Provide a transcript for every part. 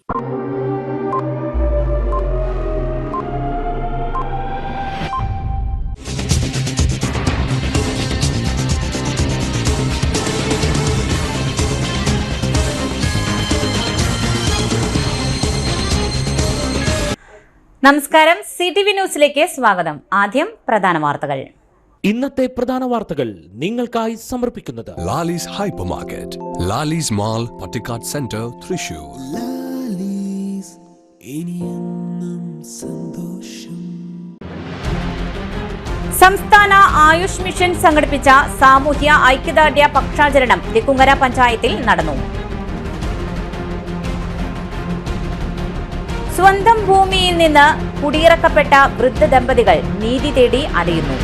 നമസ്കാരം, CTV ന്യൂസിലേക്ക് സ്വാഗതം. ആദ്യം പ്രധാന വാർത്തകൾ. ഇന്നത്തെ പ്രധാന വാർത്തകൾ നിങ്ങൾക്കായി സമർപ്പിക്കുന്നത് Lalees hyper market, Lalees mall, Pattikkad centre, Thrissur. സംസ്ഥാന ആയുഷ് മിഷൻ സംഘടിപ്പിച്ച സാമൂഹ്യ ഐക്യദാർഢ്യ പക്ഷാചരണം തെക്കുംകര പഞ്ചായത്തിൽ നടന്നു. സ്വന്തം ഭൂമിയിൽ നിന്ന് കുടിയിറക്കപ്പെട്ട വൃദ്ധ ദമ്പതികൾ നീതി തേടി അലയുന്നു.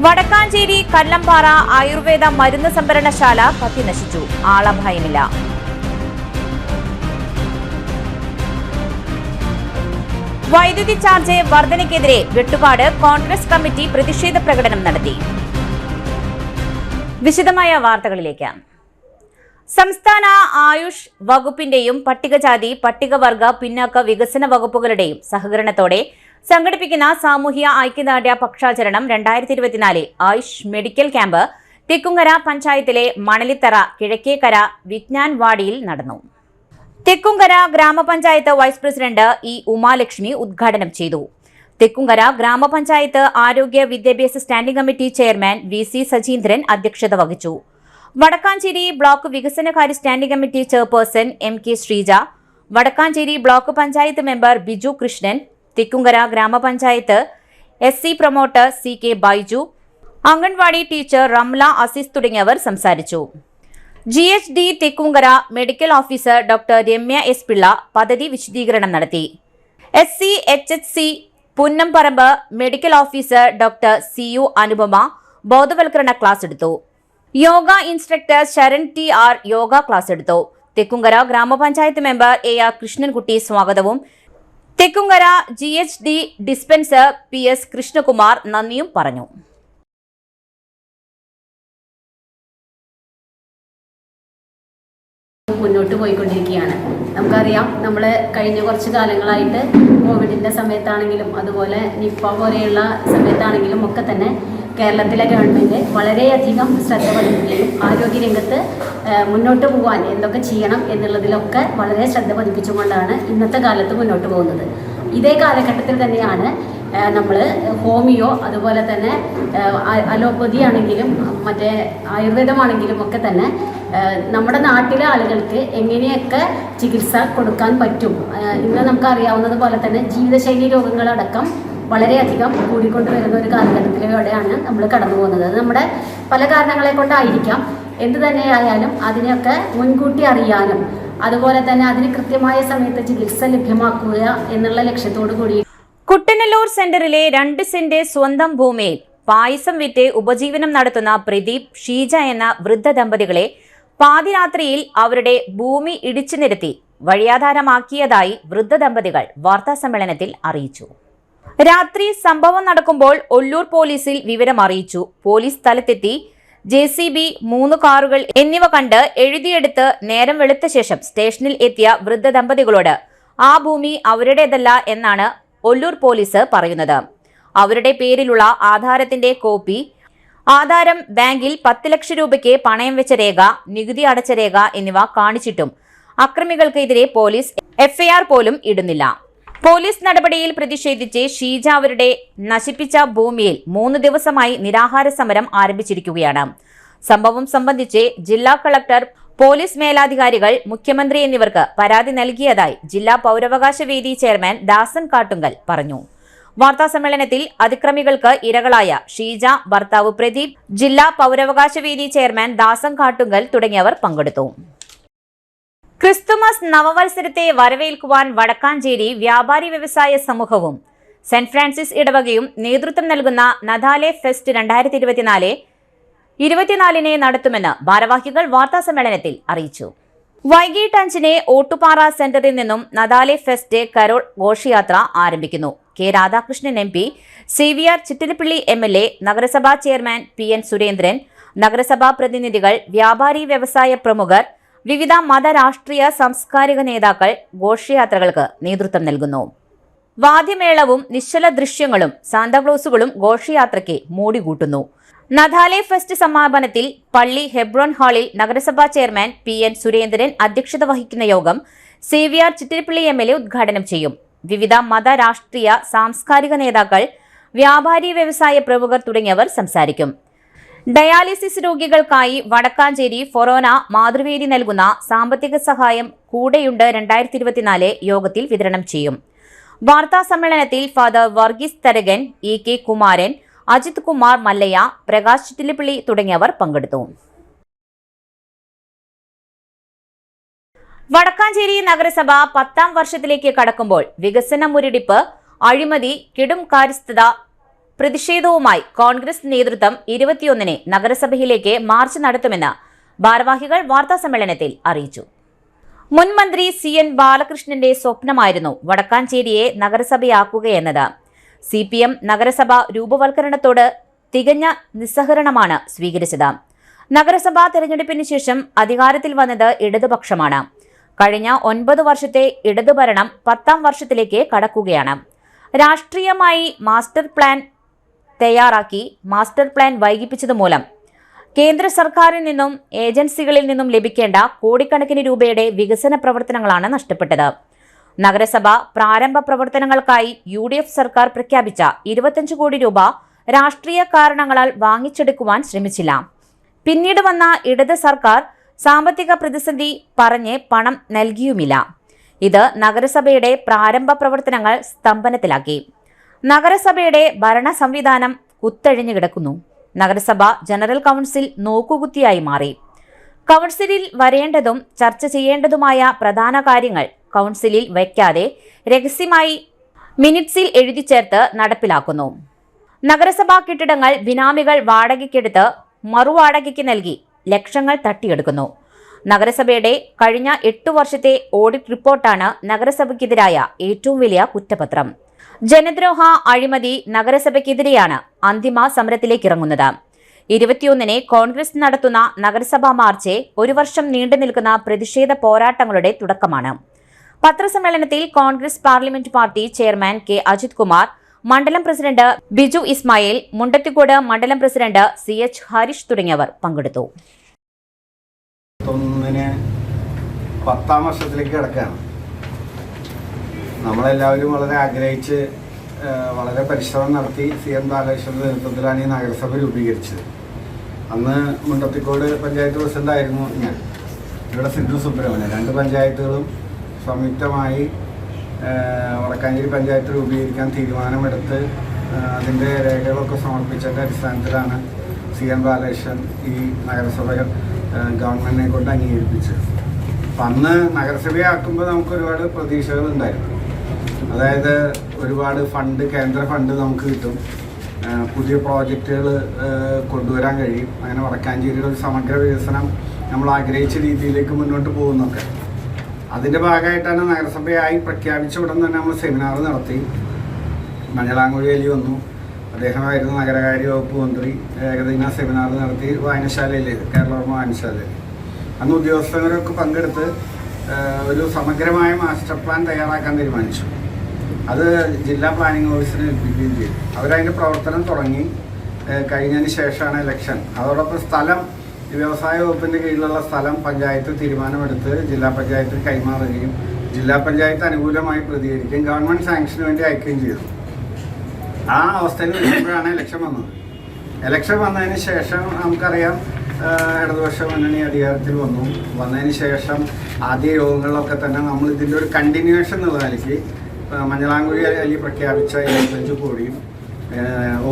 വടക്കാഞ്ചേരി കല്ലമ്പാറ ആയുർവേദ മരുന്ന് സംഭരണശാല കത്തിനശിച്ചു. ആളഭയമില്ല. വൈദ്യുതി ചാർജ് വർധനയ്ക്കെതിരെ വെട്ടുകാട് കോൺഗ്രസ് കമ്മിറ്റി പ്രതിഷേധ പ്രകടനം നടത്തി. വിശദമായ വാർത്തകളിലേക്ക്. സംസ്ഥാന ആയുഷ് വകുപ്പിന്റെയും പട്ടികജാതി പട്ടികവർഗ പിന്നാക്ക വികസന വകുപ്പുകളുടെയും സഹകരണത്തോടെ സംഘടിപ്പിക്കുന്ന സാമൂഹ്യ ഐക്യദാർഢ്യ പക്ഷാചരണം 2024 ആയുഷ് മെഡിക്കൽ ക്യാമ്പ് തെക്കുംകര പഞ്ചായത്തിലെ മണലിത്തറ കിഴക്കേക്കര വിജ്ഞാൻ വാടിയിൽ നടന്നു. തെക്കുംകര ഗ്രാമപഞ്ചായത്ത് വൈസ് പ്രസിഡന്റ് ഉമാലക്ഷ്മി ഉദ്ഘാടനം ചെയ്തു. തെക്കുംകര ഗ്രാമപഞ്ചായത്ത് ആരോഗ്യ വിദ്യാഭ്യാസ standing committee chairman VC Sajeendran അധ്യക്ഷത വഹിച്ചു. വടക്കാഞ്ചേരി ബ്ലോക്ക് വികസനകാര്യ standing committee chairperson MK Sreeja, Wadakkanchery block panchayat member Biju Krishnan, Thekkumkara ഗ്രാമപഞ്ചായത്ത് SC promoter CK Baiju, anganwadi teacher Ramla Azeez തുടങ്ങിയവർ സംസാരിച്ചു. GHD Thekkumkara medical officer doctor Ramya S Pillai പദ്ധതി വിശദീകരണം നടത്തി. SCHHC Punnamparambu medical officer doctor CU Anupama ബോധവൽക്കരണ ക്ലാസ് എടുത്തു. Yoga instructor Sharan TR yoga class എടുത്തു. തെക്കുംകര ഗ്രാമപഞ്ചായത്ത് മെമ്പർ AR കൃഷ്ണൻകുട്ടി സ്വാഗതവും Thekkumkara GHD dispenser PS Krishnakumar നന്ദിയും പറഞ്ഞു. മുന്നോട്ട് പോയിക്കൊണ്ടിരിക്കുകയാണ്. നമുക്കറിയാം, നമ്മൾ കഴിഞ്ഞ കുറച്ച് കാലങ്ങളായിട്ട് കോവിഡിൻ്റെ സമയത്താണെങ്കിലും അതുപോലെ നിപ്പ പോലെയുള്ള സമയത്താണെങ്കിലും ഒക്കെ തന്നെ കേരളത്തിലെ ഗവൺമെൻറ് വളരെയധികം ശ്രദ്ധ പതിപ്പിക്കുകയും ആരോഗ്യരംഗത്ത് മുന്നോട്ട് പോകാൻ എന്തൊക്കെ ചെയ്യണം എന്നുള്ളതിലൊക്കെ വളരെ ശ്രദ്ധ പതിപ്പിച്ചുകൊണ്ടാണ് ഇന്നത്തെ കാലത്ത് മുന്നോട്ട് പോകുന്നത്. ഇതേ കാലഘട്ടത്തിൽ തന്നെയാണ് നമ്മൾ ഹോമിയോ അതുപോലെ തന്നെ അലോപ്പതി ആണെങ്കിലും മറ്റേ ആയുർവേദമാണെങ്കിലും ഒക്കെ തന്നെ നമ്മുടെ നാട്ടിലെ ആളുകൾക്ക് എങ്ങനെയൊക്കെ ചികിത്സ കൊടുക്കാൻ പറ്റും. ഇന്ന് നമുക്കറിയാവുന്നത് പോലെ തന്നെ ജീവിതശൈലി രോഗങ്ങളടക്കം വളരെയധികം കൂടിക്കൊണ്ടുവരുന്ന ഒരു കാലഘട്ടത്തിലൂടെയാണ് നമ്മൾ കടന്നു പോകുന്നത്. അത് നമ്മുടെ പല കാരണങ്ങളെ കൊണ്ടായിരിക്കാം. എന്തു തന്നെയായാലും അതിനെയൊക്കെ മുൻകൂട്ടി അറിയാനും അതുപോലെ തന്നെ അതിന് കൃത്യമായ സമയത്ത് ചികിത്സ ലഭ്യമാക്കുക എന്നുള്ള ലക്ഷ്യത്തോടു കൂടി കുട്ടനല്ലൂർ സെന്ററിലെ 2 സെന്റ് സ്വന്തം ഭൂമിയിൽ പായസം വിറ്റ് ഉപജീവനം നടത്തുന്ന പ്രദീപ് ഷീജ എന്ന വൃദ്ധ ദമ്പതികളെ പാതിരാത്രിയിൽ അവരുടെ ഭൂമി ഇടിച്ചു നിരത്തി വഴിയാധാരമാക്കിയതായി വൃദ്ധ ദമ്പതികൾ വാർത്താസമ്മേളനത്തിൽ അറിയിച്ചു. രാത്രി സംഭവം നടക്കുമ്പോൾ ഒല്ലൂർ പോലീസിൽ വിവരം അറിയിച്ചു. പോലീസ് സ്ഥലത്തെത്തി JCB 3 കാറുകൾ എന്നിവ കണ്ട് എഴുതിയെടുത്ത് നേരം വെളുത്ത ശേഷം സ്റ്റേഷനിൽ എത്തിയ വൃദ്ധ ദമ്പതികളോട് ആ ഭൂമി അവരുടേതല്ല എന്നാണ് ഒല്ലൂർ പോലീസ് പറയുന്നത്. അവരുടെ പേരിലുള്ള ആധാരത്തിന്റെ കോപ്പി, ആധാരം, ബാങ്കിൽ 10 ലക്ഷം രൂപയ്ക്ക് പണയം വെച്ച രേഖ, നികുതി അടച്ച രേഖ എന്നിവ കാണിച്ചിട്ടും അക്രമികൾക്കെതിരെ പോലീസ് FIR പോലും ഇടുന്നില്ല. പോലീസ് നടപടിയിൽ പ്രതിഷേധിച്ച് ഷീജ അവരുടെ നശിപ്പിച്ച ഭൂമിയിൽ 3 ദിവസമായി നിരാഹാര സമരം ആരംഭിച്ചിരിക്കുകയാണ്. സംഭവം സംബന്ധിച്ച് ജില്ലാ കളക്ടർ, പോലീസ് മേലധികാരികൾ, മുഖ്യമന്ത്രി എന്നിവർക്ക് പരാതി നൽകിയതായി ജില്ലാ പൗരാവകാശ വേദി ചെയർമാൻ ദാസൻ കാട്ടുങ്കൽ പറഞ്ഞു. വാർത്താസമ്മേളനത്തിൽ അതിക്രമികൾക്ക് ഇരകളായ ഷീജ, ഭർത്താവ് പ്രദീപ്, ജില്ലാ പൗരാവകാശ വേദി ചെയർമാൻ ദാസൻ കാട്ടുങ്കൽ തുടങ്ങിയവർ പങ്കെടുത്തു. ക്രിസ്തുമസ് നവവത്സരത്തെ വരവേൽക്കുവാൻ വടക്കാഞ്ചേരി വ്യാപാരി വ്യവസായ സമൂഹവും സെന്റ് ഫ്രാൻസിസ് ഇടവകയും നേതൃത്വം നൽകുന്ന നദാലെ ഫെസ്റ്റ് 2024 നടത്തുമെന്ന് ഭാരവാഹികൾ വാർത്താസമ്മേളനത്തിൽ അറിയിച്ചു. വൈകിട്ട് 5 ഓട്ടുപാറ സെന്ററിൽ നിന്നും നദാലെ ഫെസ്റ്റ് കരോൾ ഘോഷയാത്ര ആരംഭിക്കുന്നു. K. Radhakrishnan MP, CVR Chittilappally MLA, നഗരസഭാ ചെയർമാൻ PN സുരേന്ദ്രൻ, നഗരസഭാ പ്രതിനിധികൾ, വ്യാപാരി വ്യവസായ പ്രമുഖർ, വിവിധ മത, രാഷ്ട്രീയ, സാംസ്കാരിക നേതാക്കൾ ഘോഷയാത്രകൾക്ക് നേതൃത്വം നൽകുന്നു. വാദ്യമേളവും നിശ്ചല ദൃശ്യങ്ങളും സാന്താക്ലോസുകളും ഘോഷയാത്രയ്ക്ക് മോടികൂട്ടുന്നു. നഥാലെ ഫെസ്റ്റ് സമാപനത്തിൽ പള്ളി ഹെബ്രോൺ ഹാളിൽ നഗരസഭാ ചെയർമാൻ PN സുരേന്ദ്രൻ അധ്യക്ഷത വഹിക്കുന്ന യോഗം CVR ചിറ്റിലപ്പള്ളി MLA ഉദ്ഘാടനം ചെയ്യും. വിവിധ മത, രാഷ്ട്രീയ, സാംസ്കാരിക നേതാക്കൾ, വ്യാപാരി വ്യവസായ പ്രമുഖർ തുടങ്ങിയവർ സംസാരിക്കും. ഡയാലിസിസ് രോഗികൾക്കായി വടക്കാഞ്ചേരി ഫൊറോന മാതൃവേദി നൽകുന്ന സാമ്പത്തിക സഹായം കൂടെയുണ്ട് 2024 യോഗത്തിൽ വിതരണം ചെയ്യും. വാർത്താ സമ്മേളനത്തിൽ ഫാദർ വർഗീസ് തരകൻ, EK കുമാരൻ, അജിത് കുമാർ മല്ലയ്യ, പ്രകാശ് ചിറ്റിലപ്പള്ളി തുടങ്ങിയവർ പങ്കെടുത്തു. വടക്കാഞ്ചേരി നഗരസഭ 10ാം വർഷത്തിലേക്ക് കടക്കുമ്പോൾ വികസന മുരടിപ്പ്, അഴിമതി, കിടുംകാര്യസ്ഥത പ്രതിഷേധവുമായി കോൺഗ്രസ് നേതൃത്വം 21-ന് നഗരസഭയിലേക്ക് മാർച്ച് നടത്തുമെന്ന് ഭാരവാഹികൾ വാർത്താസമ്മേളനത്തിൽ അറിയിച്ചു. മുൻ മന്ത്രി CN ബാലകൃഷ്ണന്റെ സ്വപ്നമായിരുന്നു വടക്കാഞ്ചേരിയെ നഗരസഭയാക്കുകയെന്നത്. CPM നഗരസഭ രൂപവൽക്കരണത്തോട് തികഞ്ഞ നിസ്സഹകരണമാണ് സ്വീകരിച്ചത്. നഗരസഭാ തെരഞ്ഞെടുപ്പിന് ശേഷം അധികാരത്തിൽ വന്നത് ഇടതുപക്ഷമാണ്. കഴിഞ്ഞ 9 വർഷത്തെ ഇടതുഭരണം 10ാം വർഷത്തിലേക്ക് കടക്കുകയാണ്. രാഷ്ട്രീയമായി മാസ്റ്റർ പ്ലാൻ തയ്യാറാക്കി മാസ്റ്റർ പ്ലാൻ വൈകിപ്പിച്ചതുമൂലം കേന്ദ്ര സർക്കാരിൽ നിന്നും ഏജൻസികളിൽ നിന്നും ലഭിക്കേണ്ട കോടിക്കണക്കിന് രൂപയുടെ വികസന പ്രവർത്തനങ്ങളാണ് നഷ്ടപ്പെട്ടത്. നഗരസഭ പ്രാരംഭ പ്രവർത്തനങ്ങൾക്കായി UDF സർക്കാർ പ്രഖ്യാപിച്ച 25 കോടി രൂപ രാഷ്ട്രീയ കാരണങ്ങളാൽ വാങ്ങിച്ചെടുക്കുവാൻ ശ്രമിച്ചില്ല. പിന്നീട് വന്ന ഇടത് സർക്കാർ സാമ്പത്തിക പ്രതിസന്ധി പറഞ്ഞ് പണം നൽകിയുമില്ല. ഇത് നഗരസഭയുടെ പ്രാരംഭ പ്രവർത്തനങ്ങൾ സ്തംഭനത്തിലാക്കി. നഗരസഭയുടെ ഭരണ സംവിധാനം കുത്തഴിഞ്ഞു കിടക്കുന്നു. നഗരസഭ ജനറൽ കൗൺസിൽ നോക്കുകുത്തിയായി മാറി. കൗൺസിലിൽ വരേണ്ടതും ചർച്ച ചെയ്യേണ്ടതുമായ പ്രധാന കാര്യങ്ങൾ കൗൺസിലിൽ വയ്ക്കാതെ രഹസ്യമായി മിനിറ്റ്സിൽ എഴുതി ചേർത്ത് നടപ്പിലാക്കുന്നു. നഗരസഭാ കെട്ടിടങ്ങൾ ബിനാമികൾ വാടകയ്ക്കെടുത്ത് മറുവാടകയ്ക്ക് നൽകി ലക്ഷങ്ങൾ തട്ടിയെടുക്കുന്നു. നഗരസഭയുടെ കഴിഞ്ഞ 8 വർഷത്തെ ഓഡിറ്റ് റിപ്പോർട്ടാണ് നഗരസഭയ്ക്കെതിരായ ഏറ്റവും വലിയ കുറ്റപത്രം. ജനദ്രോഹ, അഴിമതി നഗരസഭയ്ക്കെതിരെയാണ് അന്തിമ സമരത്തിലേക്ക് ഇറങ്ങുന്നത്. 21-ന് കോൺഗ്രസ് നടത്തുന്ന നഗരസഭാ മാർച്ച് 1 വർഷം നീണ്ടു നിൽക്കുന്ന പ്രതിഷേധ പോരാട്ടങ്ങളുടെ തുടക്കമാണ്. പത്രസമ്മേളനത്തിൽ Congress parliament party chairman K Ajith Kumar, മണ്ഡലം പ്രസിഡന്റ് ബിജു ഇസ്മായിൽ, മുണ്ടത്തിക്കോട് മണ്ഡലം പ്രസിഡന്റ് CH ഹരീഷ് തുടങ്ങിയവർ പങ്കെടുത്തു. 10ാം വർഷത്തിലേക്ക് കിടക്കുകയാണ്. നമ്മളെല്ലാവരും വളരെ ആഗ്രഹിച്ച് വളരെ പരിശ്രമം നടത്തി CN ബാലകൃഷ്ണന്റെ നേതൃത്വത്തിലാണ് ഈ നഗരസഭ രൂപീകരിച്ചത്. അന്ന് മുണ്ടത്തിക്കോട് പഞ്ചായത്ത് പ്രസിഡന്റായിരുന്നു ഞാൻ. ഇവിടെ സിന്ധു സുബ്രഹ്മണ്യൻ. 2 പഞ്ചായത്തുകളും സംയുക്തമായി വടക്കാഞ്ചേരി പഞ്ചായത്ത് രൂപീകരിക്കാൻ തീരുമാനമെടുത്ത് അതിൻ്റെ രേഖകളൊക്കെ സമർപ്പിച്ചതിൻ്റെ അടിസ്ഥാനത്തിലാണ് CN ബാലകൃഷ്ണൻ ഈ നഗരസഭ ഗവൺമെൻറ്റിനെ കൊണ്ട് അംഗീകരിപ്പിച്ചത്. അപ്പം അന്ന് നഗരസഭയാക്കുമ്പോൾ നമുക്ക് ഒരുപാട് പ്രതീക്ഷകളുണ്ടായിരുന്നു. അതായത് ഒരുപാട് ഫണ്ട്, കേന്ദ്ര ഫണ്ട് നമുക്ക് കിട്ടും, പുതിയ പ്രോജക്റ്റുകൾ കൊണ്ടുവരാൻ കഴിയും, അങ്ങനെ വടക്കാഞ്ചേരിയുടെ ഒരു സമഗ്ര വികസനം നമ്മൾ ആഗ്രഹിച്ച രീതിയിലേക്ക് മുന്നോട്ട് പോകുന്നൊക്കെ. അതിൻ്റെ ഭാഗമായിട്ടാണ് നഗരസഭയായി പ്രഖ്യാപിച്ച ഉടൻ തന്നെ നമ്മൾ സെമിനാർ നടത്തി. മഞ്ഞളാംകുഴി അലി വന്നു, അദ്ദേഹമായിരുന്നു നഗരകാര്യ വകുപ്പ് മന്ത്രി. ഏകദിന സെമിനാർ നടത്തി വായനശാലയിൽ, കേരളവർമ്മ വായനശാലയിൽ. അന്ന് ഉദ്യോഗസ്ഥരൊക്കെ പങ്കെടുത്ത് ഒരു സമഗ്രമായ മാസ്റ്റർ പ്ലാൻ തയ്യാറാക്കാൻ തീരുമാനിച്ചു. അത് ജില്ലാ പ്ലാനിംഗ് ഓഫീസിനെ ഏൽപ്പിക്കുകയും ചെയ്തു. അവരതിൻ്റെ പ്രവർത്തനം തുടങ്ങി. കഴിഞ്ഞതിന് ശേഷമാണ് ഇലക്ഷൻ. അതോടൊപ്പം സ്ഥലം, വ്യവസായ വകുപ്പിൻ്റെ കീഴിലുള്ള സ്ഥലം പഞ്ചായത്ത് തീരുമാനമെടുത്ത് ജില്ലാ പഞ്ചായത്തിൽ കൈമാറുകയും ജില്ലാ പഞ്ചായത്ത് അനുകൂലമായി പ്രതികരിക്കുകയും ഗവൺമെൻറ് സാങ്ഷന് വേണ്ടി അയക്കുകയും ചെയ്തു. ആ അവസ്ഥയിൽ വരുമ്പോഴാണ് ഇലക്ഷൻ വന്നത്. ഇലക്ഷൻ വന്നതിന് ശേഷം നമുക്കറിയാം, ഇടതുപക്ഷ മുന്നണി അധികാരത്തിൽ വന്നതിന് ശേഷം ആദ്യ യോഗങ്ങളിലൊക്കെ തന്നെ നമ്മൾ ഇതിൻ്റെ ഒരു കണ്ടിന്യൂവേഷൻ എന്നുള്ള നിലയ്ക്ക് മഞ്ഞളാംകുഴി അലി പ്രഖ്യാപിച്ച 25 കോടിയും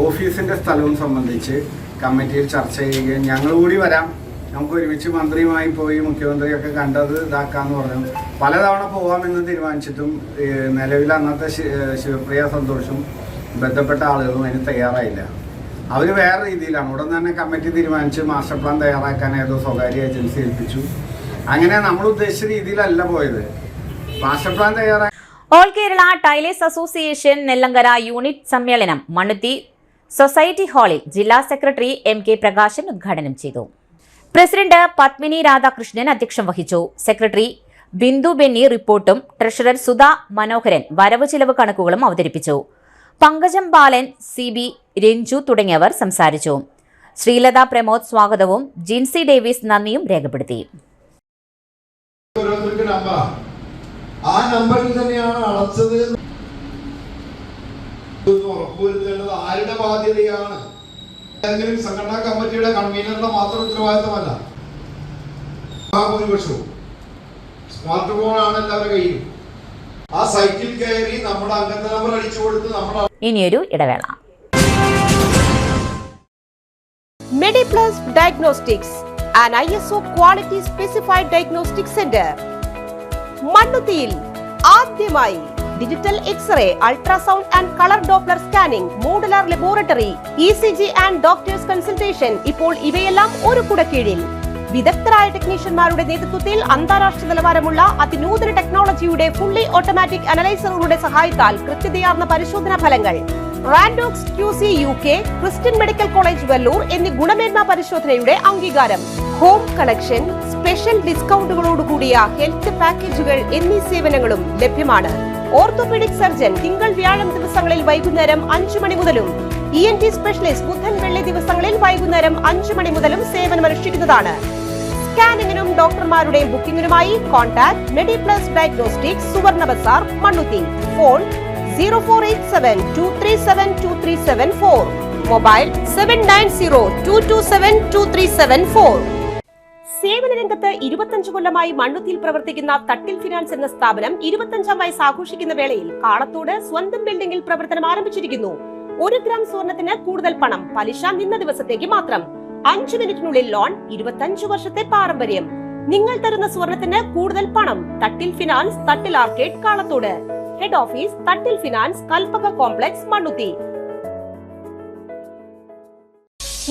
ഓഫീസിൻ്റെ സ്ഥലവും സംബന്ധിച്ച് കമ്മിറ്റിയിൽ ചർച്ച ചെയ്യുകയും ഞങ്ങൾ കൂടി വരാം, നമുക്ക് ഒരുമിച്ച് മന്ത്രിയുമായി പോയി മുഖ്യമന്ത്രിയൊക്കെ കണ്ടത് ഇതാക്കാമെന്ന് പറഞ്ഞു. പലതവണ പോകാമെന്ന് തീരുമാനിച്ചിട്ടും നിലവിൽ അന്നത്തെ ശിവപ്രിയ സന്തോഷും ബന്ധപ്പെട്ട ആളുകളും അതിന് തയ്യാറായില്ല. അവർ വേറെ രീതിയിലാണ്. ഉടൻ തന്നെ കമ്മിറ്റി തീരുമാനിച്ച് മാസ്റ്റർ പ്ലാൻ തയ്യാറാക്കാൻ ഏതോ സ്വകാര്യ ഏജൻസി ഏൽപ്പിച്ചു. അങ്ങനെ നമ്മൾ ഉദ്ദേശിച്ച രീതിയിലല്ല പോയത്. മാസ്റ്റർ പ്ലാൻ തയ്യാറാക്കി all Kerala tailors association Nellankara unit സമ്മേളനം മണ്ണുത്തി സൊസൈറ്റി ഹാളിൽ ജില്ലാ സെക്രട്ടറി MK പ്രകാശൻ ഉദ്ഘാടനം ചെയ്തു. പ്രസിഡന്റ് പത്മിനി രാധാകൃഷ്ണൻ അധ്യക്ഷം വഹിച്ചു. സെക്രട്ടറി ബിന്ദു ബെന്നി റിപ്പോർട്ടും ട്രഷറർ സുധാ മനോഹരൻ വരവ് ചിലവ് കണക്കുകളും അവതരിപ്പിച്ചു. പങ്കജം ബാലൻ, CB രഞ്ജു തുടങ്ങിയവർ സംസാരിച്ചു. ശ്രീലത പ്രമോദ് സ്വാഗതവും ജിൻസി ഡേവിസ് നന്ദിയും രേഖപ്പെടുത്തി. ആ നമ്പറിൽ തന്നെയാണ് അടച്ചത് ഉറപ്പുവരുത്തേണ്ടത് ആരുടെ ബാധ്യതയാണ്? ഏതെങ്കിലും സംഘടനാ കമ്മിറ്റിയുടെ കൺവീനറുടെ മാത്രം ഉത്തരവാദിത്തമല്ല. ഭൂരിപക്ഷവും സ്മാർട്ട് ഫോണാണ് എല്ലാവരുടെ കയ്യിലും. ആ സൈറ്റിൽ കയറി നമ്മുടെ അംഗത്തെ നമ്പർ അടിച്ചു കൊടുത്ത് നമ്മുടെ ഇനിയൊരു ഇടവേള. Mediplus Diagnostics, an ISO quality specified diagnostic center. മണ്ണുത്തിയിൽ ആദ്യമായി digital x-ray, ultrasound and colour doppler scanning, modular laboratory, ECG and doctors consultation. ഇപ്പോൾ ഇവയെല്ലാം ഒരു കുടക്കീഴിൽ. വിദഗ്ധരായ ടെക്നീഷ്യന്മാരുടെ നേതൃത്വത്തിൽ അന്താരാഷ്ട്ര നിലവാരമുള്ള അതിനൂതന ടെക്നോളജിയുടെ ഫുള്ളി ഓട്ടോമാറ്റിക് അനലൈസറുകളുടെ സഹായത്താൽ കൃത്യതയാർന്ന പരിശോധനാ ഫലങ്ങൾ. റാൻഡോക്സ് QC UK, Christian medical college Vellore എന്നീ ഗുണമേന്മ പരിശോധനയുടെ അംഗീകാരം. ഹോം കളക്ഷൻ, സ്പെഷ്യൽ ഡിസ്കൗണ്ടുകളോടുകൂടിയ ഹെൽത്ത് പാക്കേജുകൾ എന്നീ സേവനങ്ങളും ലഭ്യമാണ്. ഓർത്തോപീഡിക് സർജൻ തിങ്കൾ വ്യാഴം ദിവസങ്ങളിൽ വൈകുന്നേരം 5 മണി മുതലും ENT സ്പെഷ്യലിസ്റ്റ് ബുധൻ വെള്ളി ദിവസങ്ങളിൽ വൈകുന്നേരം 5 മണി മുതലും സേവനമനുഷ്ഠിക്കുന്നതാണ്. സ്കാനിങ്ങിനും ഡോക്ടർമാരുടെ ബുക്കിംഗിനുമായി കോൺടാക്ട് മെഡിപ്ലസ് ഡയഗ്നോസ്റ്റിക്സ്, സുവർണ ബസാർ, മണ്ണുത്തി. Phone 0487237237 mobile 7902272374. സേവന രംഗത്ത് 25 കൊല്ലമായി മണ്ണുത്തിയിൽ പ്രവർത്തിക്കുന്ന തട്ടിൽ ഫിനാൻസ് എന്ന സ്ഥാപനം 25ാം വയസ്സ് ആഘോഷിക്കുന്ന വേളയിൽ കാളത്തോട് സ്വന്തം ബിൽഡിംഗിൽ പ്രവർത്തനം ആരംഭിച്ചിരിക്കുന്നു. 1 ഗ്രാം സ്വർണത്തിന് കൂടുതൽ പണം, പലിശ നിന്ന ദിവസത്തേക്ക് മാത്രം. 5 മിനിറ്റിനുള്ളിൽ ലോൺ, 25 വർഷത്തെ പാരമ്പര്യം. നിങ്ങൾ തരുന്ന സ്വർണത്തിന് കൂടുതൽ പണം. Thattil finance, Thattil arcade, Kalathode. Head office Thattil finance, Kalpaka complex, Mannuthy.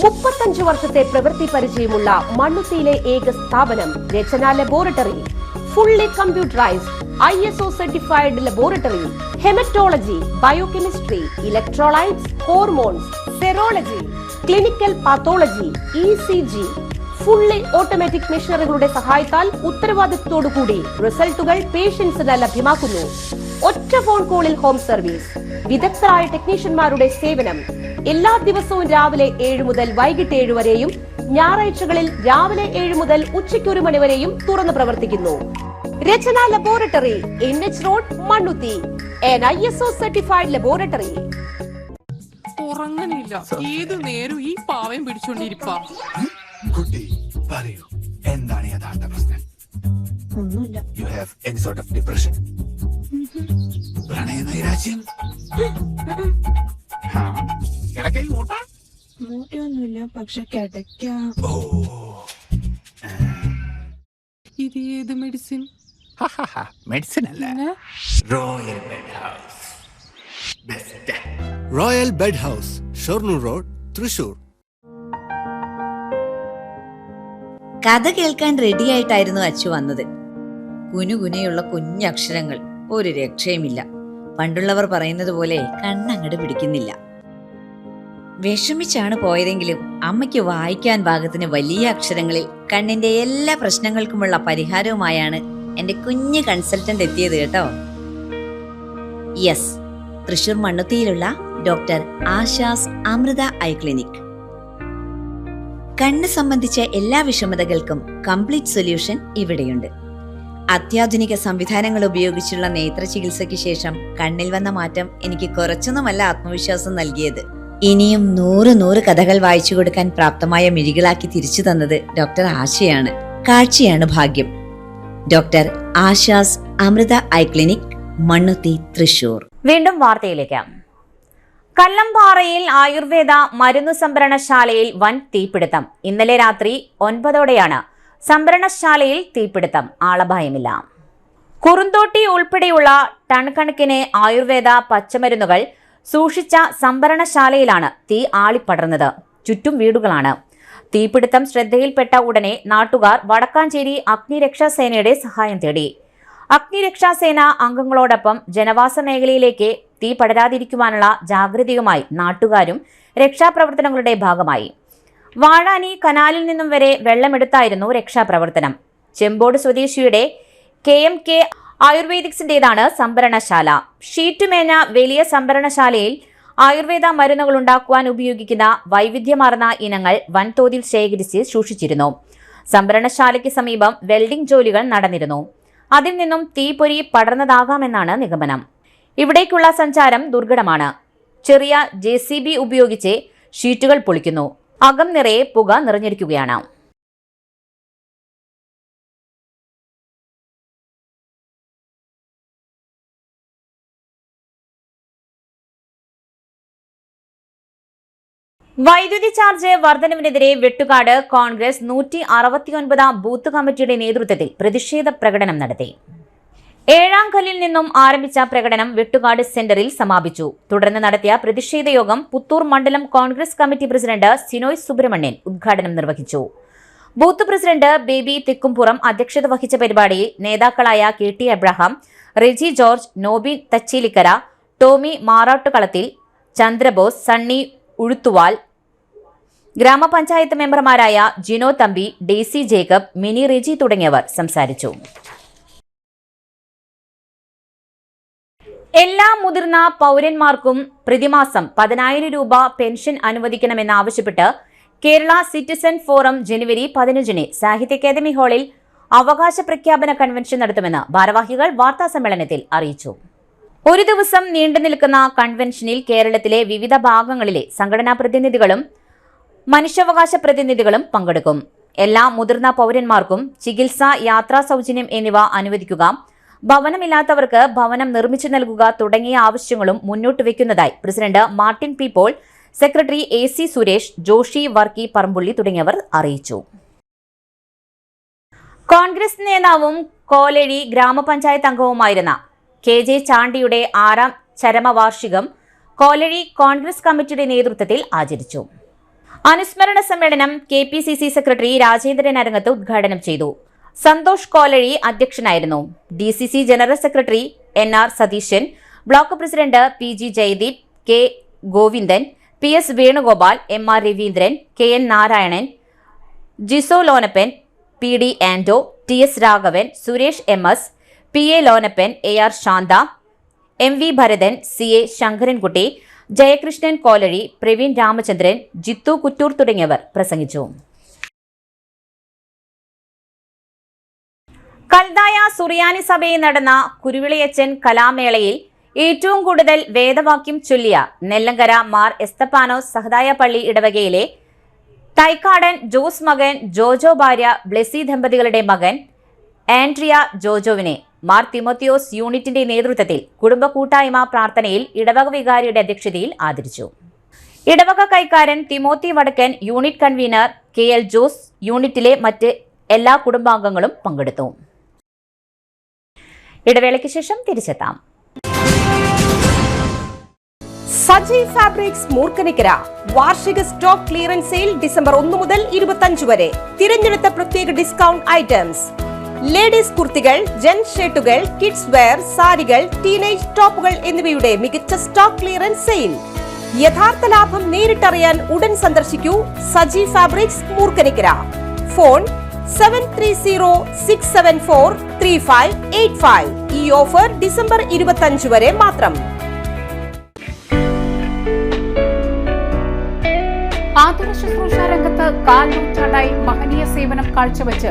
35 വർഷത്തെ പ്രവൃത്തി പരിചയമുള്ള മണ്ണുത്തിയിലെ ഏക സ്ഥാപനം Rachana laboratory. Fully computerised ISO certified laboratory. Haematology, biochemistry, electrolytes, hormones, serology, clinical pathology, ECG. Fully automatic മെഷീനറികളുടെ സഹായത്താൽ ഉത്തരവാദിത്വത്തോടുകൂടി റിസൾട്ടുകൾ പേഷ്യൻസിന് ലഭ്യമാക്കുന്നു. ഒറ്റ ഫോൺ കോളിൽ ഹോം സർവീസ്. വിദഗ്ധരായ ടെക്നീഷ്യന്മാരുടെ സേവനം. എല്ലാ ദിവസവും രാവിലെ 7 മുതൽ വൈകിട്ട് 7 വരെയും ഞായറാഴ്ചകളിൽ രാവിലെ 7 മുതൽ ഉച്ചയ്ക്ക് 1 മണി വരെയും തുറന്നു പ്രവർത്തിക്കുന്നു. Rachana laboratory, NH road, Mannuthy. an ISO certified laboratory. ഉറങ്ങണില്ല, ഏത് നേരം ഈ പാവയും പിടിച്ചോണ്ടിരിപ്പാ. കുട്ടി പറയൂ, എന്താണ് യഥാർത്ഥ പ്രശ്നം? ഒന്നുമില്ല. You have any sort of depression? പ്രണയ നൈരാശ്യം? കിടക്കയിൽ മൂട്ടാ? മൂട്ടയൊന്നുമില്ല, പക്ഷെ കിടക്കാം. ഓ, ഇത് ഏത് മെഡിസിൻ? മെഡിസിൻ അല്ല, royal bed house. Best royal bed house, Shoranur road, Thrissur. കഥ കേൾക്കാൻ റെഡിയായിട്ടായിരുന്നു അച്ചു വന്നത്. കുനുകുനയുള്ള കുഞ്ഞക്ഷരങ്ങൾ, ഒരു രക്ഷയുമില്ല. പണ്ടുള്ളവർ പറയുന്നത് പോലെ കണ്ണങ്ങട് പിടിക്കുന്നില്ല. വിഷമിച്ചാണ് പോയതെങ്കിലും അമ്മയ്ക്ക് വായിക്കാൻ പാകത്തിന് വലിയ അക്ഷരങ്ങളിൽ കണ്ണിന്റെ എല്ലാ പ്രശ്നങ്ങൾക്കുമുള്ള പരിഹാരവുമായാണ് എന്റെ കുഞ്ഞ് കൺസൾട്ടന്റ് എത്തിയത് കേട്ടോ. യെസ്, തൃശൂർ മണ്ണുത്തിയിലുള്ള doctor Asha's Amrita eye clinic. കണ്ണ് സംബന്ധിച്ച എല്ലാ വിഷമതകൾക്കും കംപ്ലീറ്റ് സൊല്യൂഷൻ ഇവിടെയുണ്ട്. അത്യാധുനിക സംവിധാനങ്ങൾ ഉപയോഗിച്ചുള്ള നേത്ര ചികിത്സയ്ക്ക് ശേഷം കണ്ണിൽ വന്ന മാറ്റം എനിക്ക് കുറച്ചൊന്നുമല്ല ആത്മവിശ്വാസം നൽകിയത്. ഇനിയും 100 കഥകൾ വായിച്ചു കൊടുക്കാൻ പ്രാപ്തമായ മിഴികളാക്കി തിരിച്ചു തന്നത് ഡോക്ടർ ആശയാണ്. കാഴ്ചയാണ് ഭാഗ്യം. Doctor Asha's Amrita eye clinic, Mannuthy, Thrissur. വീണ്ടും വാർത്തയിലേക്ക്. കല്ലമ്പാറയിൽ ആയുർവേദ മരുന്നു സംഭരണശാലയിൽ വൻ തീപിടുത്തം. ഇന്നലെ രാത്രി 9ഓടെയാണ് സംഭരണശാലയിൽ തീപിടുത്തം. ആളപായമില്ല. കുറുന്തോട്ടി ഉൾപ്പെടെയുള്ള ടൺ കണക്കിന് ആയുർവേദ പച്ചമരുന്നുകൾ സൂക്ഷിച്ച സംഭരണശാലയിലാണ് തീ ആളിപ്പടർന്നത്. ചുറ്റും വീടുകളാണ്. തീപിടുത്തം ശ്രദ്ധയിൽപ്പെട്ട ഉടനെ നാട്ടുകാർ വടക്കാഞ്ചേരി അഗ്നിരക്ഷാസേനയുടെ സഹായം തേടി. അഗ്നിരക്ഷാസേന അംഗങ്ങളോടൊപ്പം ജനവാസ മേഖലയിലേക്ക് തീ പടരാതിരിക്കുവാനുള്ള ജാഗ്രതയുമായി നാട്ടുകാരും രക്ഷാപ്രവർത്തനങ്ങളുടെ ഭാഗമായി. വാഴാനി കനാലിൽ നിന്നും വരെ വെള്ളമെടുത്തായിരുന്നു രക്ഷാപ്രവർത്തനം. ചെമ്പോട് സ്വദേശിയുടെ KMK ആയുർവേദിക്സിന്റേതാണ് സംഭരണശാല. ഷീറ്റുമേഞ്ഞ വലിയ സംഭരണശാലയിൽ ആയുർവേദ മരുന്നുകൾ ഉണ്ടാക്കുവാൻ ഉപയോഗിക്കുന്ന വൈവിധ്യമാർന്ന ഇനങ്ങൾ വൻതോതിൽ ശേഖരിച്ച് സൂക്ഷിച്ചിരുന്നു. സംഭരണശാലയ്ക്ക് സമീപം വെൽഡിംഗ് ജോലികൾ നടന്നിരുന്നു. അതിൽ നിന്നും തീപ്പൊരി പടർന്നതാകാമെന്നാണ് നിഗമനം. ഇവിടേക്കുള്ള സഞ്ചാരം ദുർഘടമാണ്. ചെറിയ JCB ഉപയോഗിച്ച് ഷീറ്റുകൾ പൊളിക്കുന്നു. അകം നിറയെ പുക നിറഞ്ഞിരിക്കുകയാണ്. വൈദ്യുതി ചാർജ് വർധനവിനെതിരെ വെട്ടുകാട് കോൺഗ്രസ് 169 ബൂത്ത് കമ്മിറ്റിയുടെ നേതൃത്വത്തിൽ പ്രതിഷേധ പ്രകടനം നടത്തി. ഏഴാംകല്ലിൽ നിന്നും ആരംഭിച്ച പ്രകടനം വെട്ടുകാട് സെന്ററിൽ സമാപിച്ചു. തുടർന്ന് നടത്തിയ പ്രതിഷേധ യോഗം പുത്തൂർ മണ്ഡലം കോൺഗ്രസ് കമ്മിറ്റി പ്രസിഡന്റ് സിനോയ് സുബ്രഹ്മണ്യൻ ഉദ്ഘാടനം നിർവഹിച്ചു. ബൂത്ത് പ്രസിഡന്റ് ബേബി തെക്കുംപുറം അധ്യക്ഷത വഹിച്ച പരിപാടിയിൽ നേതാക്കളായ KT എബ്രഹാം, റെജി ജോർജ്, നോബി തച്ചേലിക്കര, ടോമി മാറാട്ടുകളത്തിൽ, ചന്ദ്രബോസ്, സണ്ണി ഉഴുത്തുവാൽ, ഗ്രാമപഞ്ചായത്ത് മെമ്പർമാരായ ജിനോ തമ്പി, ഡെയ്സി ജേക്കബ്, മിനി റെജി തുടങ്ങിയവർ സംസാരിച്ചു. എല്ലാ മുതിർന്ന പൗരന്മാർക്കും പ്രതിമാസം 10,000 രൂപ പെൻഷൻ അനുവദിക്കണമെന്നാവശ്യപ്പെട്ട് കേരള സിറ്റിസൺ ഫോറം ജനുവരി 15 സാഹിത്യ അക്കാദമി ഹാളിൽ അവകാശ പ്രഖ്യാപന കൺവെൻഷൻ നടത്തുമെന്ന് ഭാരവാഹികൾ വാർത്താസമ്മേളനത്തിൽ അറിയിച്ചു. ഒരു ദിവസം നീണ്ടുനിൽക്കുന്ന കൺവെൻഷനിൽ കേരളത്തിലെ വിവിധ ഭാഗങ്ങളിലെ സംഘടനാ പ്രതിനിധികളും മനുഷ്യാവകാശ പ്രതിനിധികളും പങ്കെടുക്കും. എല്ലാ മുതിർന്ന പൗരന്മാർക്കും ചികിത്സ, യാത്രാ സൗജന്യം എന്നിവ അനുവദിക്കുക, ഭവനമില്ലാത്തവർക്ക് ഭവനം നിർമ്മിച്ചു നൽകുക തുടങ്ങിയ ആവശ്യങ്ങളും മുന്നോട്ട് വയ്ക്കുന്നതായി president Martin P Paul, secretary AC Suresh, Joshy Varkey Parambully തുടങ്ങിയവർ അറിയിച്ചു. കോൺഗ്രസ് നേതാവും കോലഴി ഗ്രാമപഞ്ചായത്ത് അംഗവുമായിരുന്ന KJ ചാണ്ടിയുടെ 6ാം ചരമവാർഷികം കോലഴി കോൺഗ്രസ് കമ്മിറ്റിയുടെ നേതൃത്വത്തിൽ ആചരിച്ചു. അനുസ്മരണ സമ്മേളനം KPCC സെക്രട്ടറി രാജേന്ദ്രൻ അരങ്ങത്ത് ഉദ്ഘാടനം ചെയ്തു. സന്തോഷ് കോലഴി അധ്യക്ഷനായിരുന്നു. DCC general secretary NR Satheesan, block president PG Jayadeep, K Govindan, PS Venugopal, MR Raveendran, KN Narayanan, Jiso Lonappan, PD Ando, TS Raghavan, Suresh MS, PA Lonappan, AR Santha, MV Bharathan, CA Sankarankutty, Jayakrishnan Kolazhy, Praveen Ramachandran, Jithu Kuttoor തുടങ്ങിയവർ പ്രസംഗിച്ചു. കൽതായ സുറിയാനി സഭയിൽ നടന്ന കുരുവിളിയച്ചൻ കലാമേളയിൽ ഏറ്റവും കൂടുതൽ വേദവാക്യം ചൊല്ലിയ നെല്ലങ്കര മാർ എസ്തപ്പാനോസ് സഹദായ പള്ളി ഇടവകയിലെ തൈക്കാടൻ ജോസ് മകൻ ജോജോ ഭാര്യ ബ്ലെസി ദമ്പതികളുടെ മകൻ ആൻഡ്രിയ ജോജോവിനെ മാർ തിമോത്തിയോസ് യൂണിറ്റിന്റെ നേതൃത്വത്തിൽ കുടുംബ കൂട്ടായ്മ പ്രാർത്ഥനയിൽ ഇടവക വികാരിയുടെ അധ്യക്ഷതയിൽ ആദരിച്ചു. ഇടവക കൈക്കാരൻ തിമോത്തി വടക്കൻ, യൂണിറ്റ് കൺവീനർ KL ജോസ്, യൂണിറ്റിലെ മറ്റ് എല്ലാ കുടുംബാംഗങ്ങളും പങ്കെടുത്തു. ഇടവേളയ്ക്ക് ശേഷം തിരിച്ചെത്താം. സജി ഫാബ്രിക്സ് മൂർക്കനിക്കര വാർഷിക സ്റ്റോക്ക് ക്ലിയറൻസ് സെയിൽ ഡിസംബർ 1 മുതൽ 25 വരെ. തിരഞ്ഞെടുത്ത പ്രത്യേക ഡിസ്കൗണ്ട് ഐറ്റംസ്, ലേഡീസ് കുർത്തികൾ, ജെൻസ് ഷർട്ടുകൾ, കിഡ്സ് വെയർ, സാരികൾ, ടീനേജ് ടോപ്പുകൾ എന്നിവയുടെ മികച്ച സ്റ്റോക്ക് ക്ലിയറൻസ് സെയിൽ. യഥാർത്ഥ ലാഭം നേരിട്ടറിയാൻ ഉടൻ സന്ദർശിക്കൂ സജി ഫാബ്രിക്സ് മൂർക്കനിക്കര. ഫോൺ 7306743585. ഈ ഓഫർ ഡിസംബർ 25 വരെ മാത്രം. ആതുര ശുശ്രൂഷ രംഗത്ത് കാൽനൂറ്റാണ്ടായി മഹനീയ സേവനം കാഴ്ചവെച്ച്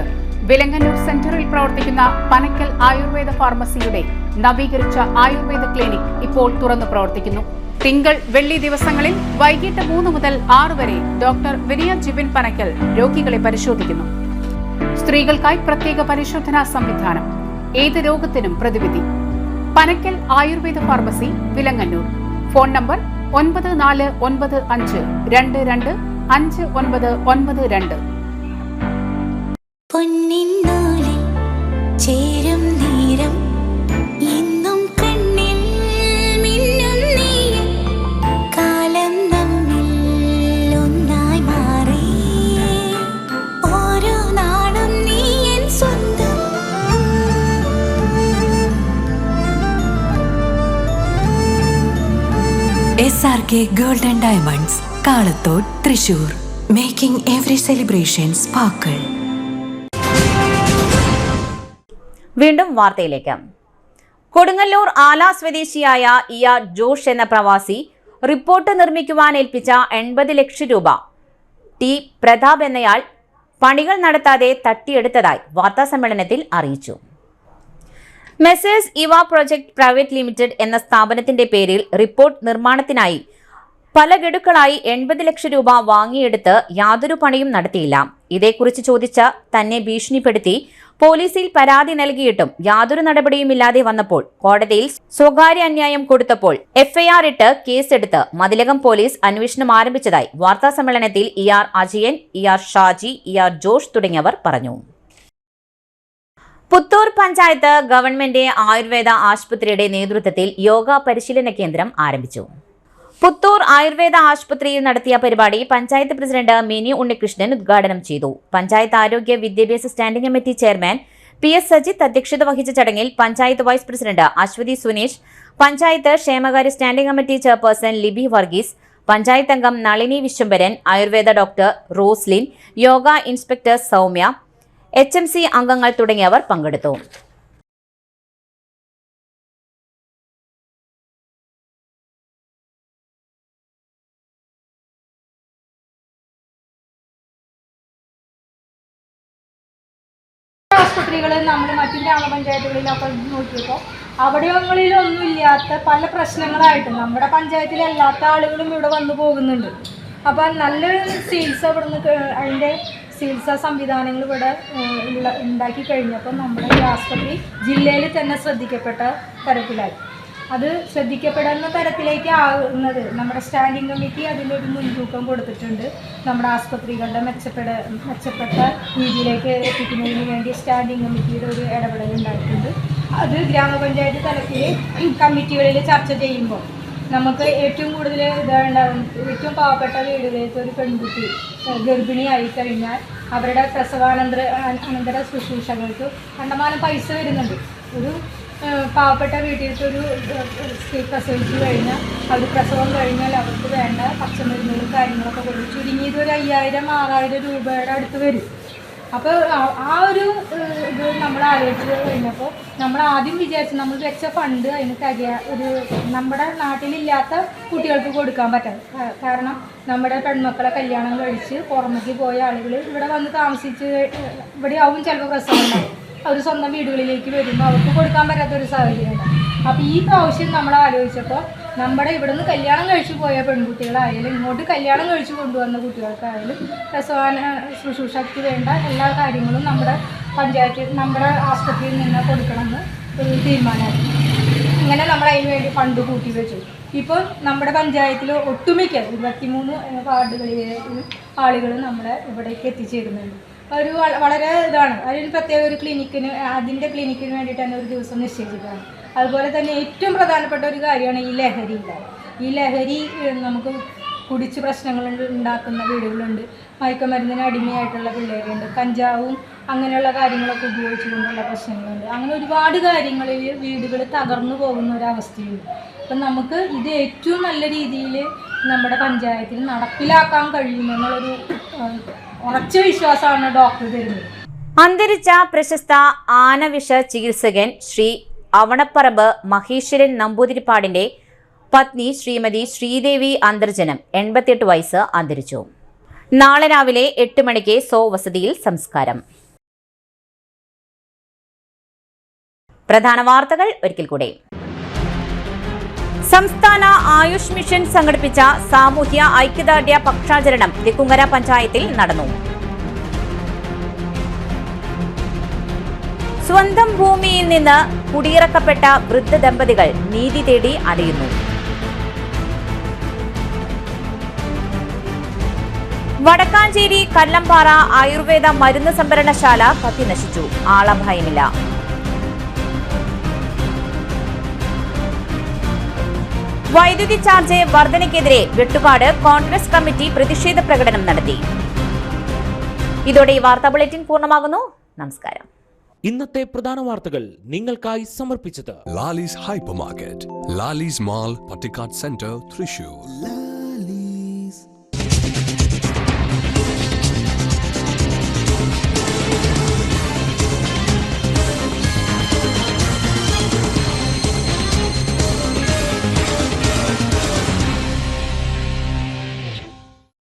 വിലങ്ങന്നൂർ സെന്ററിൽ പ്രവർത്തിക്കുന്ന പനക്കൽ ആയുർവേദ ഫാർമസിയുടെ നവീകരിച്ച ആയുർവേദ ക്ലിനിക് ഇപ്പോൾ തുറന്നു പ്രവർത്തിക്കുന്നു. തിങ്കൾ, വെള്ളി ദിവസങ്ങളിൽ വൈകിട്ട് 3 മുതൽ 6 വരെ ഡോക്ടർ വിനയ ജിബിൻ പനക്കൽ രോഗികളെ പരിശോധിക്കുന്നു. സ്ത്രീകൾക്കായി പ്രത്യേക പരിശോധനാ സംവിധാനം, ഏത് രോഗത്തിനും പ്രതിവിധി. Panakkal Ayurveda pharmacy, Vilangannur. Phone number 9495225992. പൊന്നിന്നൂലിൽ ചേരും നേരം ഇന്നും കണ്ണിൽ മിന്നും നീയും കാലം നമ്മിൽ ഒന്നായി മാറി ഓരോ നാളും നീ എൻ സ്വന്തം. SRK Gold and Diamonds, Kalathod, Thrissur, making every celebration sparkle. വീണ്ടും വാർത്തയിലേക്ക്. കൊടുങ്ങല്ലൂർ ആല സ്വദേശിയായ ഇയാർ ജോഷ് എന്ന പ്രവാസി റിപ്പോർട്ട് നിർമ്മിക്കുവാൻ ഏൽപ്പിച്ച 80 ലക്ഷം രൂപ ടി പ്രതാപ് എന്നയാൾ പണികൾ നടത്താതെ തട്ടിയെടുത്തതായി വാർത്താസമ്മേളനത്തിൽ അറിയിച്ചു. മെസ്സേഴ്സ് ഇവ പ്രൊജക്ട് പ്രൈവറ്റ് ലിമിറ്റഡ് എന്ന സ്ഥാപനത്തിന്റെ പേരിൽ റിപ്പോർട്ട് നിർമ്മാണത്തിനായി പല ഗഡുക്കളായി 80 ലക്ഷം രൂപ വാങ്ങിയെടുത്ത് യാതൊരു പണിയും നടത്തിയില്ല. ഇതേക്കുറിച്ച് ചോദിച്ച തന്നെ ഭീഷണിപ്പെടുത്തി പോലീസിൽ പരാതി നൽകിയിട്ടും യാതൊരു നടപടിയുമില്ലാതെ വന്നപ്പോൾ കോടതിയിൽ സ്വകാര്യ അന്യായം കൊടുത്തപ്പോൾ എഫ്ഐആർ ഇട്ട് കേസെടുത്ത് മതിലകം പോലീസ് അന്വേഷണം ആരംഭിച്ചതായി വാർത്താസമ്മേളനത്തിൽ ER Ajayan, ER Shaji, ER Josh തുടങ്ങിയവർ പറഞ്ഞു. പുത്തൂർ പഞ്ചായത്ത് ഗവൺമെന്റ് ആയുർവേദ ആശുപത്രിയുടെ നേതൃത്വത്തിൽ യോഗ പരിശീലന കേന്ദ്രം ആരംഭിച്ചു. പുത്തൂർ ആയുർവേദ ആശുപത്രിയിൽ നടത്തിയ പരിപാടി പഞ്ചായത്ത് പ്രസിഡന്റ് മിനി ഉണ്ണികൃഷ്ണൻ ഉദ്ഘാടനം ചെയ്തു. പഞ്ചായത്ത് ആരോഗ്യ വിദ്യാഭ്യാസ standing committee chairman PS Sajith അധ്യക്ഷത വഹിച്ച ചടങ്ങിൽ പഞ്ചായത്ത് വൈസ് പ്രസിഡന്റ് അശ്വതി സുനേഷ്, പഞ്ചായത്ത് ക്ഷേമകാര്യ standing committee chairperson Libi Varghese, panchayat അംഗം Nalini Viswambharan, Ayurveda doctor Roslin, yoga inspector Soumya, HMC അംഗങ്ങൾ തുടങ്ങിയവർ പങ്കെടുത്തു. ആശുപത്രികൾ നമ്മൾ മറ്റു ഗ്രാമപഞ്ചായത്തുകളിലൊക്കെ നോക്കിയപ്പോൾ അവിടെയൊന്നും ഇല്ലാത്ത പല പ്രശ്നങ്ങളായിട്ടും നമ്മുടെ പഞ്ചായത്തിലല്ലാത്ത ആളുകളും ഇവിടെ വന്നു പോകുന്നുണ്ട്. അപ്പം നല്ലൊരു ചികിത്സ ഇവിടുന്ന് അതിൻ്റെ ചികിത്സാ സംവിധാനങ്ങൾ ഇവിടെ ഉണ്ടാക്കി കഴിഞ്ഞപ്പോൾ നമ്മുടെ ഈ ആശുപത്രി ജില്ലയിൽ തന്നെ ശ്രദ്ധിക്കപ്പെട്ട തരത്തിലായി. അത് ശ്രദ്ധിക്കപ്പെടുന്ന തരത്തിലേക്ക് ആകുന്നത് നമ്മുടെ സ്റ്റാൻഡിംഗ് കമ്മിറ്റി അതിലൊരു മുൻതൂക്കം കൊടുത്തിട്ടുണ്ട്. നമ്മുടെ ആശുപത്രികളുടെ മെച്ചപ്പെട്ട രീതിയിലേക്ക് എത്തിക്കുന്നതിന് വേണ്ടി സ്റ്റാൻഡിംഗ് കമ്മിറ്റിയുടെ ഒരു ഇടപെടൽ ഉണ്ടായിട്ടുണ്ട്. അത് ഗ്രാമപഞ്ചായത്ത് തലത്തിൽ കമ്മിറ്റികളിൽ ചർച്ച ചെയ്യുമ്പോൾ നമുക്ക് ഏറ്റവും കൂടുതൽ ഏറ്റവും പാവപ്പെട്ട വീടുകളിലേക്ക് ഒരു പെൺകുട്ടി ഗർഭിണിയായി കഴിഞ്ഞാൽ അവരുടെ അനന്തര ശുശ്രൂഷകൾക്ക് കണ്ടമാനം പൈസ വരുന്നുണ്ട്. ഒരു പാവപ്പെട്ട വീട്ടിലൊരു സ്ത്രീ പ്രസവിച്ചു കഴിഞ്ഞാൽ അവർ പ്രസവം കഴിഞ്ഞാൽ അവർക്ക് വേണ്ട പച്ചമരുന്നുകളും കാര്യങ്ങളൊക്കെ കൊടുക്കും. ചുരുങ്ങിയത് ഒരു 5000-6000 രൂപയുടെ അടുത്ത് വരും. അപ്പോൾ ആ ഒരു ഇത് നമ്മൾ ആലോചിച്ച് കഴിഞ്ഞപ്പോൾ നമ്മൾ ആദ്യം വിചാരിച്ചു നമ്മൾ വെച്ച ഫണ്ട് അതിന് നമ്മുടെ നാട്ടിലില്ലാത്ത കുട്ടികൾക്ക് കൊടുക്കാൻ പറ്റാം. കാരണം നമ്മുടെ പെൺമക്കളെ കല്യാണം കഴിച്ച് പുറമേക്ക് പോയ ആളുകൾ ഇവിടെ വന്ന് താമസിച്ച് ഇവിടെ ആവും ചിലപ്പോൾ പ്രസവം ഉണ്ടാവും. അവർ സ്വന്തം വീടുകളിലേക്ക് വരുമ്പോൾ അവർക്ക് കൊടുക്കാൻ പറ്റാത്തൊരു സാഹചര്യമുണ്ട്. അപ്പോൾ ഈ പ്രാവശ്യം നമ്മൾ ആലോചിച്ചപ്പോൾ നമ്മുടെ ഇവിടെ നിന്ന് കല്യാണം കഴിച്ചു പോയ പെൺകുട്ടികളായാലും ഇങ്ങോട്ട് കല്യാണം കഴിച്ചു കൊണ്ടുവന്ന കുട്ടികൾക്കായാലും പ്രസവാന ശുശ്രൂഷയ്ക്ക് വേണ്ട എല്ലാ കാര്യങ്ങളും നമ്മുടെ ആശുപത്രിയിൽ നിന്ന് കൊടുക്കണമെന്ന് ഒരു തീരുമാനമായിരുന്നു. ഇങ്ങനെ നമ്മൾ അതിന് വേണ്ടി ഫണ്ട് കൂട്ടി വെച്ചു. ഇപ്പോൾ നമ്മുടെ പഞ്ചായത്തിൽ ഒട്ടുമിക്ക 23 വാർഡുകളിലെ ആളുകൾ നമ്മളെ ഇവിടേക്ക് എത്തിച്ചേരുന്നുണ്ട്. ഒരു വളരെ ഇതാണ്. അതിന് പ്രത്യേക ഒരു അതിൻ്റെ ക്ലിനിക്കിന് വേണ്ടിയിട്ട് തന്നെ ഒരു ദിവസം നിശ്ചയിച്ചിട്ടാണ്. അതുപോലെ തന്നെ ഏറ്റവും പ്രധാനപ്പെട്ട ഒരു കാര്യമാണ് ഈ ലഹരി. നമുക്ക് കുടിച്ച് പ്രശ്നങ്ങൾ ഉണ്ടാക്കുന്ന വീടുകളുണ്ട്, മയക്കുമരുന്നിന് അടിമയായിട്ടുള്ള പിള്ളേരുണ്ട്, കഞ്ചാവും അങ്ങനെയുള്ള കാര്യങ്ങളൊക്കെ ഉപയോഗിച്ചുകൊണ്ടുള്ള പ്രശ്നങ്ങളുണ്ട്. അങ്ങനെ ഒരുപാട് കാര്യങ്ങളിൽ വീടുകൾ തകർന്നു പോകുന്ന ഒരവസ്ഥയുണ്ട്. അപ്പം നമുക്ക് ഇത് ഏറ്റവും നല്ല രീതിയിൽ നമ്മുടെ പഞ്ചായത്തിൽ നടപ്പിലാക്കാൻ കഴിയുമെന്നുള്ളൊരു ഉറച്ച വിശ്വാസമാണ് ഡോക്ടർ തരുന്നത്. അന്തരിച്ച പ്രശസ്ത ആനവിഷ ചികിത്സകൻ ശ്രീ അവണപ്പറമ്പ് മഹേശ്വരൻ നമ്പൂതിരിപ്പാടിന്റെ പത്നി ശ്രീമതി ശ്രീദേവി അന്തർജനം 88 വയസ്സ് അന്തരിച്ചു. നാളെ രാവിലെ 8 മണിക്ക് വസതിയിൽ സംസ്കാരം. പ്രധാന വാർത്തകൾ ഒരിക്കൽ കൂടെ. സംസ്ഥാന ആയുഷ് മിഷൻ സംഘടിപ്പിച്ച സാമൂഹ്യ ഐക്യദാർഢ്യ പക്ഷാചരണം തെക്കുംകര പഞ്ചായത്തിൽ നടന്നു. സ്വന്തം ഭൂമിയിൽ നിന്ന് കുടിയിറക്കപ്പെട്ട വൃദ്ധ ദമ്പതികൾ നീതി തേടി അലയുന്നു. വടക്കാഞ്ചേരി കല്ലമ്പാറ ആയുർവേദ മരുന്ന് സംഭരണശാല കത്തിനശിച്ചു. ആളപായമില്ല. വൈദ്യുതി ചാർജ് വർധനയ്ക്കെതിരെ വെട്ടുകാട് കോൺഗ്രസ് കമ്മിറ്റി പ്രതിഷേധ പ്രകടനം നടത്തി. ഇതോടെ ഈ വാർത്താ ബുള്ളറ്റിൻ പൂർണ്ണമാകുന്നു. നമസ്കാരം. ഇന്നത്തെ പ്രധാന വാർത്തകൾ നിങ്ങൾക്കായി സമർപ്പിച്ചത് Lali's Hypermarket, Lali's Mall, Pattikat Center, Thrissur.